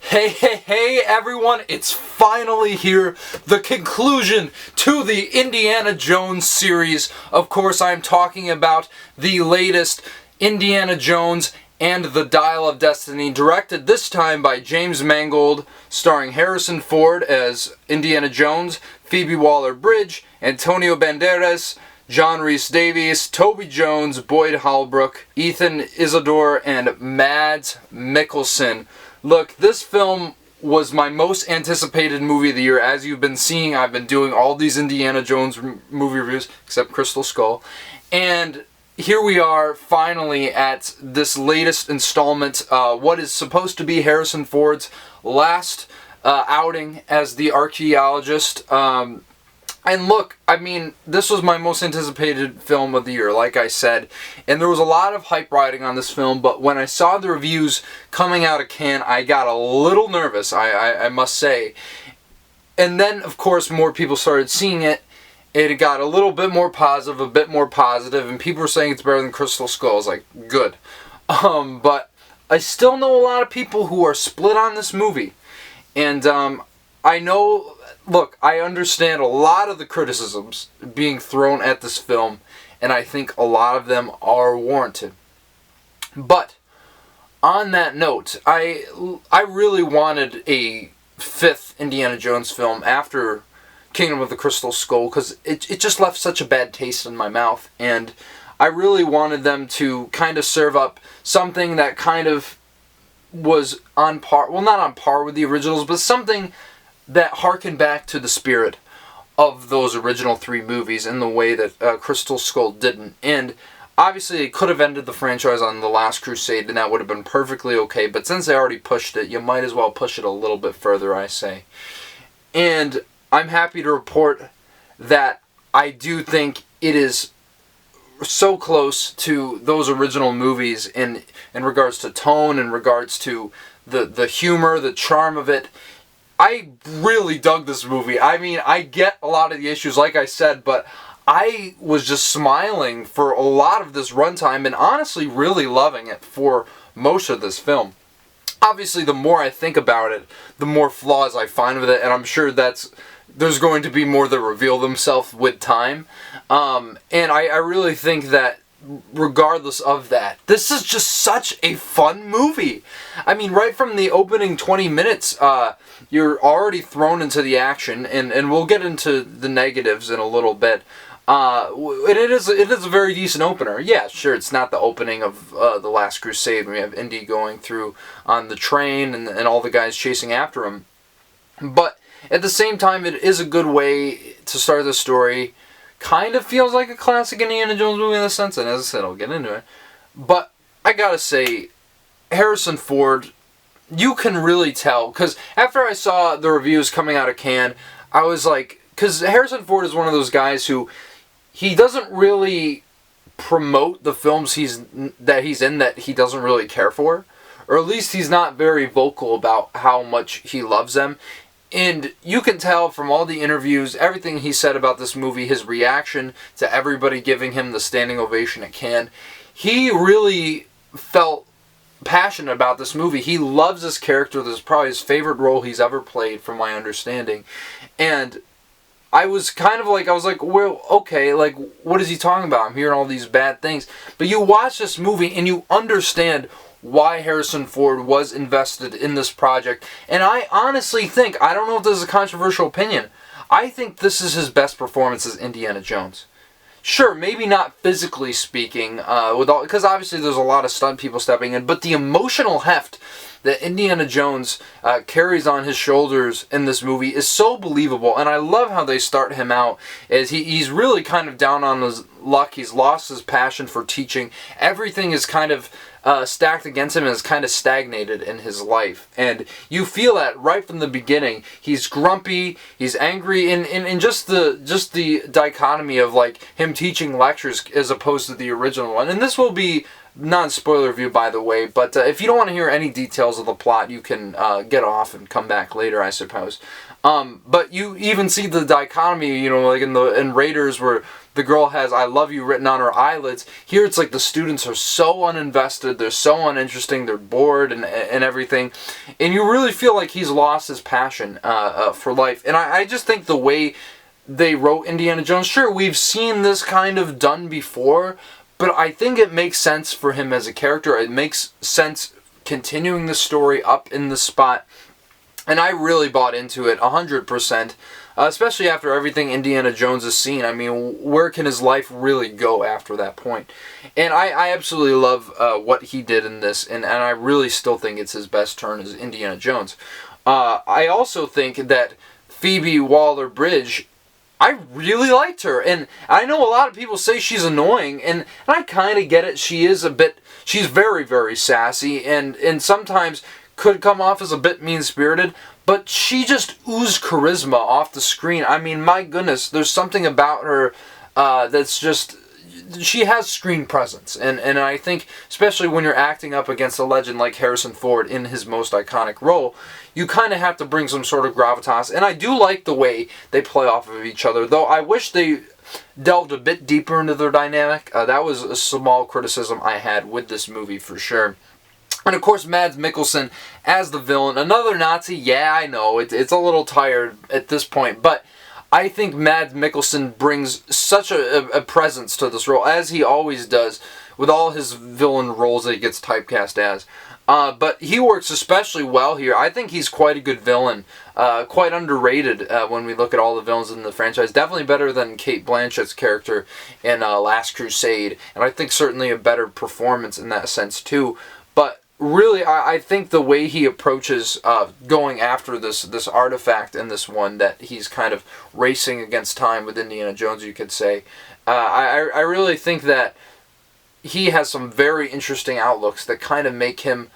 Hey everyone, it's finally here, the conclusion to the Indiana Jones series. Of course, I'm talking about the latest Indiana Jones and the Dial of Destiny, directed this time by James Mangold, starring Harrison Ford as Indiana Jones, Phoebe Waller-Bridge, Antonio Banderas, John Rhys-Davies, Toby Jones, Boyd Holbrook, Ethan Isidore, and Mads Mikkelsen. Look, this film was my most anticipated movie of the year. As you've been seeing, I've been doing all these Indiana Jones movie reviews, except Crystal Skull. And here we are, finally, at this latest installment, what is supposed to be Harrison Ford's last outing as the archaeologist. And look, I mean, this was my most anticipated film of the year, like I said. And there was a lot of hype riding on this film, but when I saw the reviews coming out of Cannes, I got a little nervous, I must say. And then, of course, more people started seeing it. It got a little bit more positive, and people were saying it's better than Crystal Skull. I was like, good. But I still know a lot of people who are split on this movie. And I know... Look, I understand a lot of the criticisms being thrown at this film, and I think a lot of them are warranted. But, on that note, I really wanted a fifth Indiana Jones film after Kingdom of the Crystal Skull, because it just left such a bad taste in my mouth, and I really wanted them to kind of serve up something that kind of was on par, well, not on par with the originals, but something that harken back to the spirit of those original three movies in the way that Crystal Skull didn't. And obviously it could have ended the franchise on The Last Crusade, and that would have been perfectly okay, but since they already pushed it, you might as well push it a little bit further, I say. And I'm happy to report that I do think it is so close to those original movies in regards to tone, in regards to the humor, the charm of it. I really dug this movie. I mean, I get a lot of the issues, like I said, but I was just smiling for a lot of this runtime and honestly really loving it for most of this film. Obviously, the more I think about it, the more flaws I find with it, and I'm sure there's going to be more that reveal themselves with time. And I really think that regardless of that, this is just such a fun movie. I mean, right from the opening 20 minutes, you're already thrown into the action, and we'll get into the negatives in a little bit. It is a very decent opener. Yeah, sure, it's not the opening of The Last Crusade when we have Indy going through on the train and all the guys chasing after him. But at the same time, it is a good way to start the story. Kind of feels like a classic Indiana Jones movie in a sense, and as I said, I'll get into it. But I gotta say, Harrison Ford, you can really tell, because after I saw the reviews coming out of Cannes, I was like, because Harrison Ford is one of those guys who, he doesn't really promote the films that he's in that he doesn't really care for, or at least he's not very vocal about how much he loves them. And you can tell from all the interviews, everything he said about this movie, his reaction to everybody giving him the standing ovation at Cannes, he really felt passionate about this movie. He loves this character. This is probably his favorite role he's ever played, from my understanding. And I was like, well, okay, like, what is he talking about? I'm hearing all these bad things. But you watch this movie and you understand why Harrison Ford was invested in this project. And I honestly think, I don't know if this is a controversial opinion, I think this is his best performance as Indiana Jones. Sure, maybe not physically speaking, because obviously there's a lot of stunt people stepping in, but the emotional heft that Indiana Jones carries on his shoulders in this movie is so believable, and I love how they start him out as he's really kind of down on his luck. He's lost his passion for teaching. Everything is kind of stacked against him and is kind of stagnated in his life. And you feel that right from the beginning. He's grumpy, he's angry, and just the dichotomy of like him teaching lectures as opposed to the original one. And this will be non-spoiler review, by the way, but if you don't want to hear any details of the plot, you can get off and come back later, I suppose. But you even see the dichotomy, you know, like in Raiders, where the girl has "I love you" written on her eyelids. Here it's like the students are so uninvested, they're so uninteresting, they're bored and everything. And you really feel like he's lost his passion for life. And I just think the way they wrote Indiana Jones, sure, we've seen this kind of done before, but I think it makes sense for him as a character. It makes sense continuing the story up in the spot. And I really bought into it 100%, especially after everything Indiana Jones has seen. I mean, where can his life really go after that point? And I absolutely love what he did in this, and I really still think it's his best turn as Indiana Jones. I also think that Phoebe Waller-Bridge, I really liked her, and I know a lot of people say she's annoying, and I kind of get it. She's very, very sassy, and sometimes could come off as a bit mean-spirited, but she just oozed charisma off the screen. I mean, my goodness, there's something about her that's just... She has screen presence, and I think, especially when you're acting up against a legend like Harrison Ford in his most iconic role, you kind of have to bring some sort of gravitas, and I do like the way they play off of each other, though I wish they delved a bit deeper into their dynamic. That was a small criticism I had with this movie, for sure. And of course, Mads Mikkelsen as the villain. Another Nazi, yeah, I know, it's a little tired at this point, but I think Mads Mikkelsen brings such a presence to this role, as he always does, with all his villain roles that he gets typecast as. But he works especially well here. I think he's quite a good villain, quite underrated when we look at all the villains in the franchise. Definitely better than Cate Blanchett's character in Last Crusade, and I think certainly a better performance in that sense too. But really, I think the way he approaches going after this artifact in this one, that he's kind of racing against time with Indiana Jones, you could say, I really think that he has some very interesting outlooks that kind of make him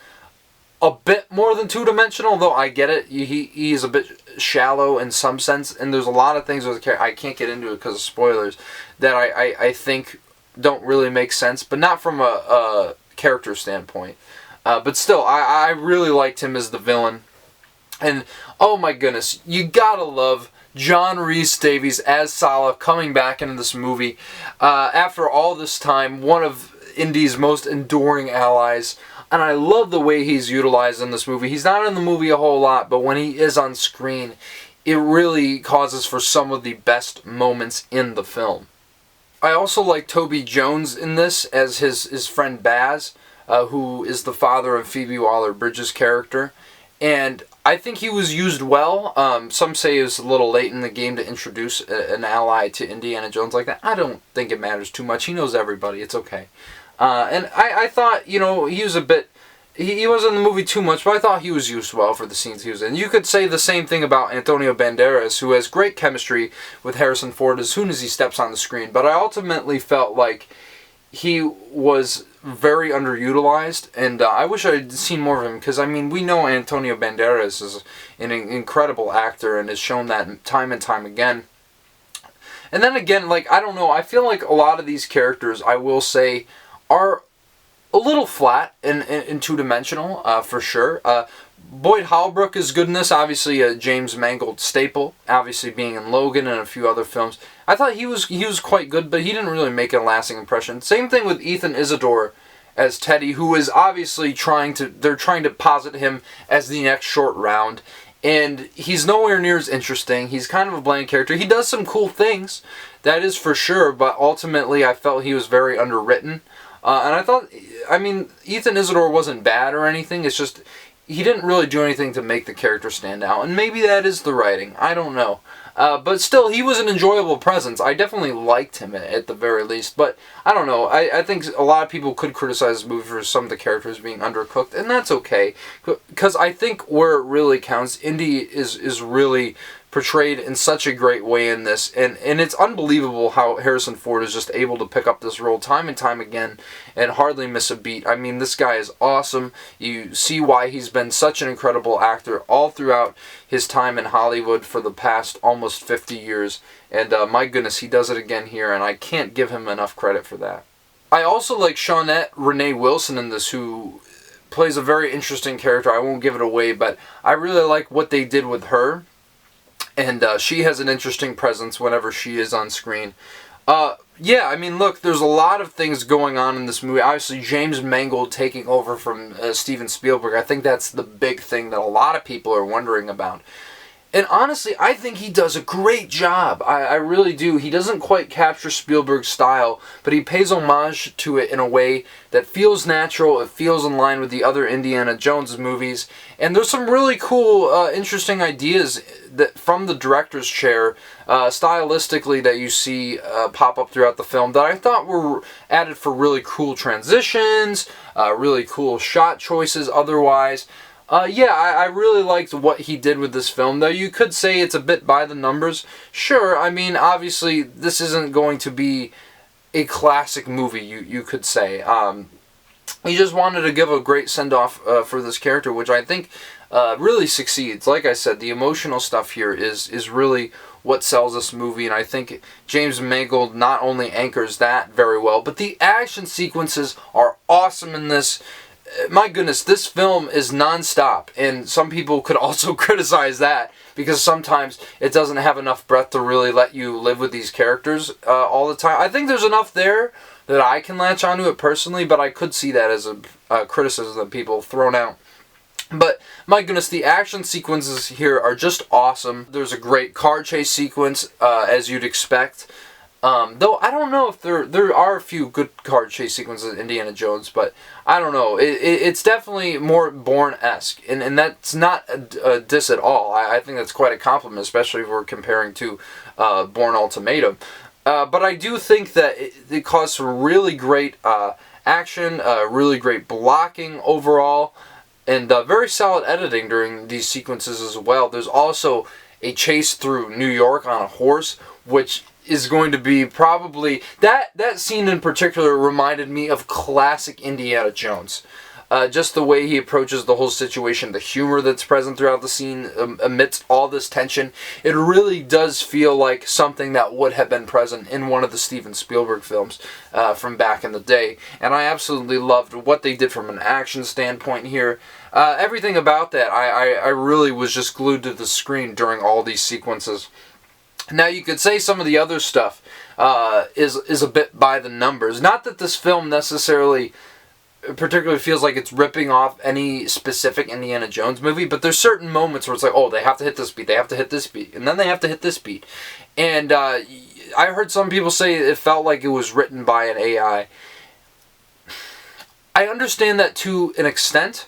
a bit more than two-dimensional, though I get it. He is a bit shallow in some sense, and there's a lot of things with the character, I can't get into it because of spoilers, that I think don't really make sense, but not from a character standpoint. But still, I really liked him as the villain. And, oh my goodness, you gotta love John Rhys-Davies as Sallah coming back into this movie. After all this time, one of Indy's most enduring allies. And I love the way he's utilized in this movie. He's not in the movie a whole lot, but when he is on screen, it really causes for some of the best moments in the film. I also like Toby Jones in this as his friend Baz, who is the father of Phoebe Waller-Bridge's character. And I think he was used well. Some say it was a little late in the game to introduce an ally to Indiana Jones like that. I don't think it matters too much. He knows everybody. It's okay. And I thought, he was a bit... He wasn't in the movie too much, but I thought he was used well for the scenes he was in. You could say the same thing about Antonio Banderas, who has great chemistry with Harrison Ford as soon as he steps on the screen. But I ultimately felt like he was very underutilized, and I wish I had seen more of him, because, I mean, we know Antonio Banderas is an incredible actor and has shown that time and time again. And then again, I don't know, I feel like a lot of these characters, I will say, are a little flat and two-dimensional, for sure. Boyd Holbrook is good in this, obviously a James Mangold staple, obviously being in Logan and a few other films. I thought he was quite good, but he didn't really make a lasting impression. Same thing with Ethan Isidore as Teddy, who is obviously they're trying to posit him as the next Short Round, and he's nowhere near as interesting. He's kind of a bland character. He does some cool things, that is for sure, but ultimately I felt he was very underwritten. And I thought, Ethan Isidore wasn't bad or anything, it's just he didn't really do anything to make the character stand out, and maybe that is the writing, I don't know. But still, he was an enjoyable presence. I definitely liked him at the very least, but I don't know, I think a lot of people could criticize this movie for some of the characters being undercooked, and that's okay, because I think where it really counts, Indy is really portrayed in such a great way in this, and it's unbelievable how Harrison Ford is just able to pick up this role time and time again and hardly miss a beat. I mean, this guy is awesome. You see why he's been such an incredible actor all throughout his time in Hollywood for the past almost 50 years, and my goodness, he does it again here, and I can't give him enough credit for that. I also like Shawnette Renee Wilson in this, who plays a very interesting character. I won't give it away, but I really like what they did with her. And she has an interesting presence whenever she is on screen. Yeah, I mean, look, there's a lot of things going on in this movie. Obviously, James Mangold taking over from Steven Spielberg. I think that's the big thing that a lot of people are wondering about. And honestly, I think he does a great job. I really do. He doesn't quite capture Spielberg's style, but he pays homage to it in a way that feels natural. It feels in line with the other Indiana Jones movies. And there's some really cool, interesting ideas that from the director's chair, stylistically, that you see pop up throughout the film that I thought were added for really cool transitions, really cool shot choices otherwise. Yeah, I really liked what he did with this film, though you could say it's a bit by the numbers. Sure, I mean, obviously, this isn't going to be a classic movie, you could say. He just wanted to give a great send-off for this character, which I think really succeeds. Like I said, the emotional stuff here is really what sells this movie, and I think James Mangold not only anchors that very well, but the action sequences are awesome in this. My goodness, this film is non-stop, and some people could also criticize that because sometimes it doesn't have enough breadth to really let you live with these characters all the time. I think there's enough there that I can latch onto it personally, but I could see that as a criticism that people thrown out. But my goodness, the action sequences here are just awesome. There's a great car chase sequence, as you'd expect. Though I don't know if there are a few good car chase sequences in Indiana Jones, but I don't know. It's definitely more Bourne-esque, and that's not a diss at all. I think that's quite a compliment, especially if we're comparing to Bourne Ultimatum. But I do think that it caused some really great action, really great blocking overall, and very solid editing during these sequences as well. There's also a chase through New York on a horse, which is going to be probably... That scene in particular reminded me of classic Indiana Jones. Just the way he approaches the whole situation, the humor that's present throughout the scene amidst all this tension. It really does feel like something that would have been present in one of the Steven Spielberg films from back in the day. And I absolutely loved what they did from an action standpoint here. Everything about that, I really was just glued to the screen during all these sequences. Now, you could say some of the other stuff is a bit by the numbers. Not that this film necessarily particularly feels like it's ripping off any specific Indiana Jones movie, but there's certain moments where it's like, oh, they have to hit this beat, they have to hit this beat, and then they have to hit this beat. And I heard some people say it felt like it was written by an AI. I understand that to an extent,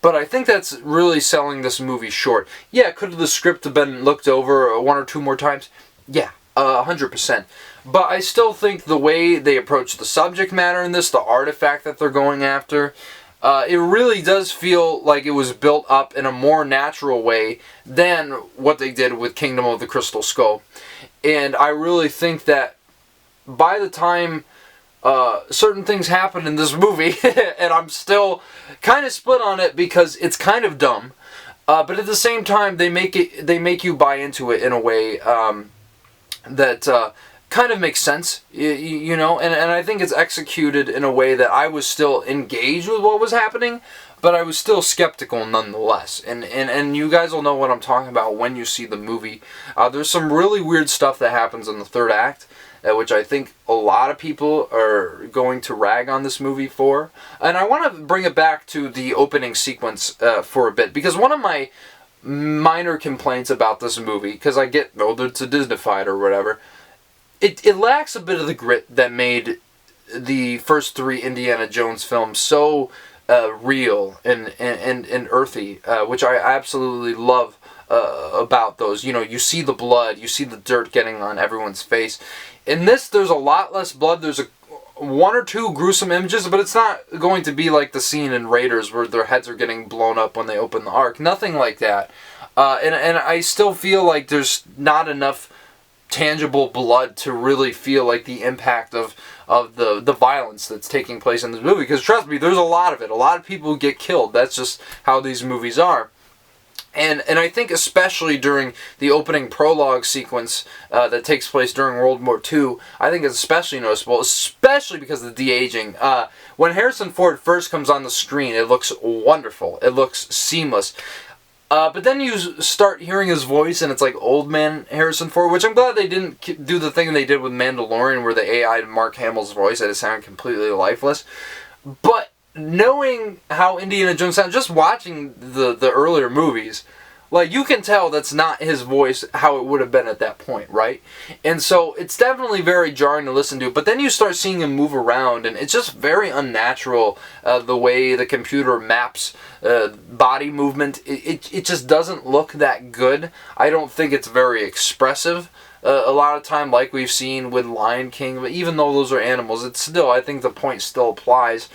but I think that's really selling this movie short. Yeah, could the script have been looked over one or two more times? Yeah, 100%. But I still think the way they approach the subject matter in this, the artifact that they're going after, it really does feel like it was built up in a more natural way than what they did with Kingdom of the Crystal Skull. And I really think that by the time certain things happen in this movie, and I'm still kind of split on it because it's kind of dumb, but at the same time they make you buy into it in a way that kind of makes sense, you know, and I think it's executed in a way that I was still engaged with what was happening, but I was still skeptical nonetheless. And you guys will know what I'm talking about when you see the movie. There's some really weird stuff that happens in the third act, which I think a lot of people are going to rag on this movie for. And I want to bring it back to the opening sequence for a bit, because one of my minor complaints about this movie, because I get, oh, it's a Disney-fied or whatever, it lacks a bit of the grit that made the first three Indiana Jones films so real and earthy, which I absolutely love about those. You know, you see the blood, you see the dirt getting on everyone's face. In this, there's a lot less blood. There's one or two gruesome images, but it's not going to be like the scene in Raiders where their heads are getting blown up when they open the Ark. Nothing like that. And I still feel like there's not enough tangible blood to really feel like the impact of the violence that's taking place in this movie. Because trust me, there's a lot of it. A lot of people get killed. That's just how these movies are. And I think especially during the opening prologue sequence that takes place during World War II, I think it's especially noticeable, especially because of the de-aging. When Harrison Ford first comes on the screen, it looks wonderful. It looks seamless. But then you start hearing his voice, and it's like old man Harrison Ford, which I'm glad they didn't do the thing they did with Mandalorian, where they AI'd Mark Hamill's voice, and it sounded completely lifeless. But knowing how Indiana Jones sounds, just watching the earlier movies, like, you can tell that's not his voice how it would have been at that point, right? And so it's definitely very jarring to listen to, but then you start seeing him move around, and it's just very unnatural, the way the computer maps body movement. It just doesn't look that good. I don't think it's very expressive. A lot of time, like we've seen with Lion King, but even though those are animals, it's still, I think the point still applies.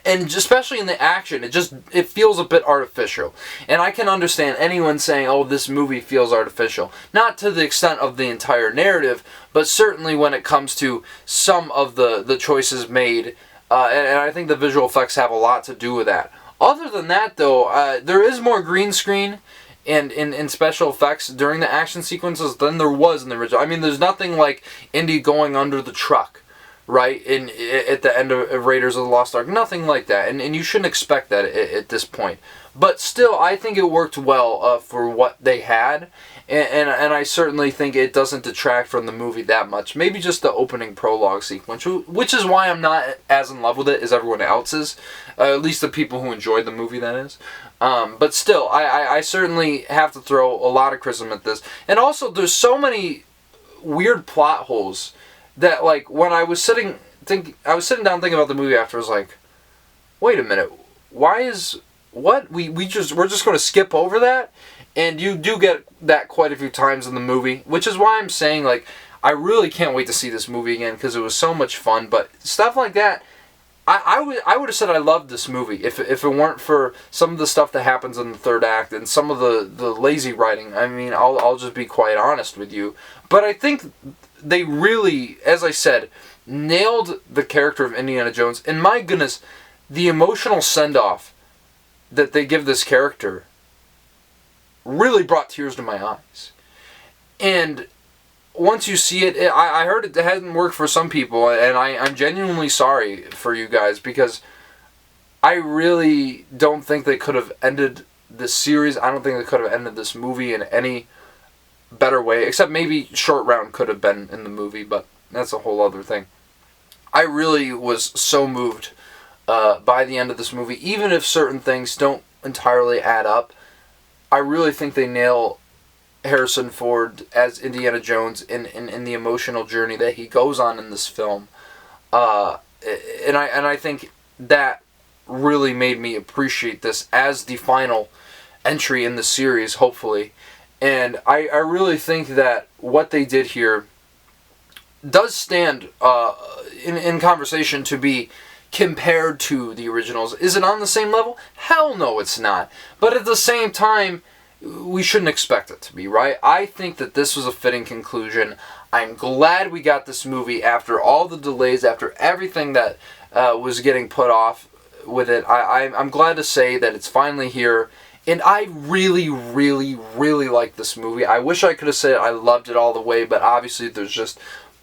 And especially in the action, it feels a bit artificial. And I can understand anyone saying, oh, this movie feels artificial. Not to the extent of the entire narrative, but certainly when it comes to some of the choices made. And I think the visual effects have a lot to do with that. Other than that, though, there is more green screen and in special effects during the action sequences than there was in the original. I mean, there's nothing like Indy going under the truck, right, at the end of Raiders of the Lost Ark. Nothing like that, and you shouldn't expect that at this point. But still, I think it worked well for what they had, and I certainly think it doesn't detract from the movie that much. Maybe just the opening prologue sequence, which is why I'm not as in love with it as everyone else is, at least the people who enjoyed the movie, that is. But still, I certainly have to throw a lot of criticism at this. And also, there's so many weird plot holes that, like, when I was sitting down thinking about the movie after, I was like, wait a minute, why is what we're just going to skip over that? And you do get that quite a few times in the movie, which is why I'm saying, like, I really can't wait to see this movie again because it was so much fun. But stuff like that, I would have said I loved this movie if it weren't for some of the stuff that happens in the third act and some of the lazy writing. I mean, I'll just be quite honest with you. But I think they really, as I said, nailed the character of Indiana Jones. And my goodness, the emotional send-off that they give this character really brought tears to my eyes. And once you see it, I heard it hasn't worked for some people, and I'm genuinely sorry for you guys, because I really don't think they could have ended this series. I don't think they could have ended this movie in any better way, except maybe Short Round could have been in the movie, but that's a whole other thing. I really was so moved by the end of this movie, even if certain things don't entirely add up. I really think they nail Harrison Ford as Indiana Jones in the emotional journey that he goes on in this film, and I think that really made me appreciate this as the final entry in the series, hopefully. And I really think that what they did here does stand in conversation to be compared to the originals. Is it on the same level? Hell no, it's not. But at the same time, we shouldn't expect it to be, right? I think that this was a fitting conclusion. I'm glad we got this movie after all the delays, after everything that was getting put off with it. I'm glad to say that it's finally here. And I really, really, really like this movie. I wish I could have said I loved it all the way, but obviously there's just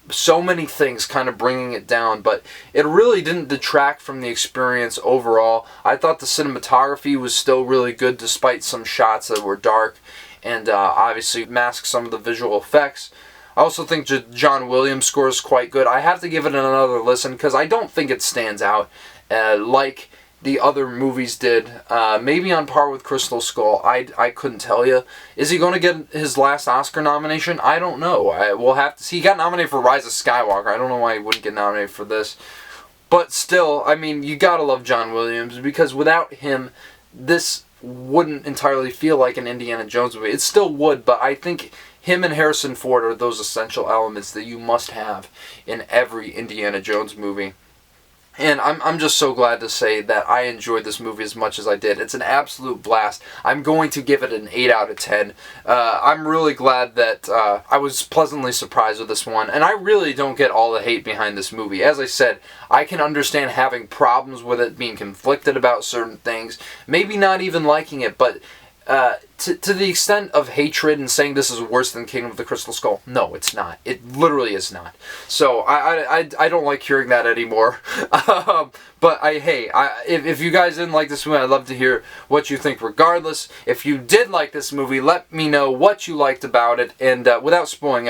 so many things kind of bringing it down. But it really didn't detract from the experience overall. I thought the cinematography was still really good despite some shots that were dark and obviously masked some of the visual effects. I also think John Williams' score is quite good. I have to give it another listen because I don't think it stands out like the other movies did. Maybe on par with Crystal Skull. I couldn't tell you. Is he going to get his last Oscar nomination? I don't know. We'll have to see. He got nominated for Rise of Skywalker. I don't know why he wouldn't get nominated for this. But still, I mean, you gotta love John Williams, because without him, this wouldn't entirely feel like an Indiana Jones movie. It still would, but I think him and Harrison Ford are those essential elements that you must have in every Indiana Jones movie. And I'm just so glad to say that I enjoyed this movie as much as I did. It's an absolute blast. I'm going to give it an 8 out of 10. I'm really glad that I was pleasantly surprised with this one. And I really don't get all the hate behind this movie. As I said, I can understand having problems with it, being conflicted about certain things, maybe not even liking it. But to the extent of hatred and saying this is worse than Kingdom of the Crystal Skull, no, it's not. It literally is not. So I don't like hearing that anymore. But if you guys didn't like this movie, I'd love to hear what you think regardless. If you did like this movie, let me know what you liked about it, and without spoiling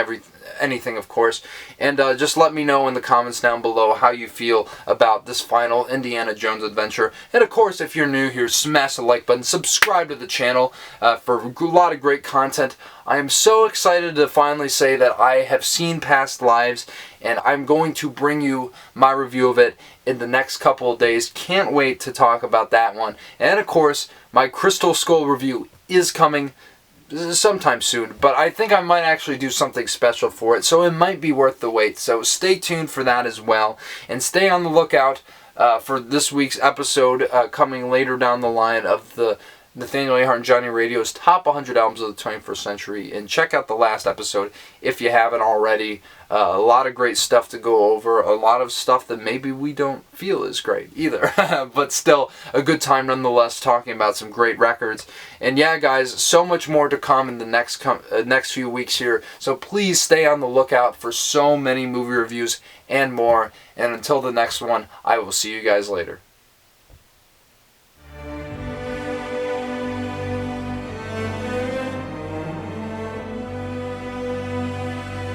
anything, of course. And just let me know in the comments down below how you feel about this final Indiana Jones adventure. And of course, if you're new here, smash the like button, subscribe to the channel for a lot of great content. I am so excited to finally say that I have seen Past Lives, and I'm going to bring you my review of it in the next couple of days. Can't wait to talk about that one. And of course, my Crystal Skull review is coming sometime soon, but I think I might actually do something special for it, so it might be worth the wait. So stay tuned for that as well, and stay on the lookout for this week's episode coming later down the line of the Nathaniel, Ahart, and Johnny Radio's Top 100 Albums of the 21st Century, and check out the last episode if you haven't already. A lot of great stuff to go over, a lot of stuff that maybe we don't feel is great either, but still a good time nonetheless, talking about some great records. And yeah, guys, so much more to come in the next few weeks here, so please stay on the lookout for so many movie reviews and more. And until the next one, I will see you guys later.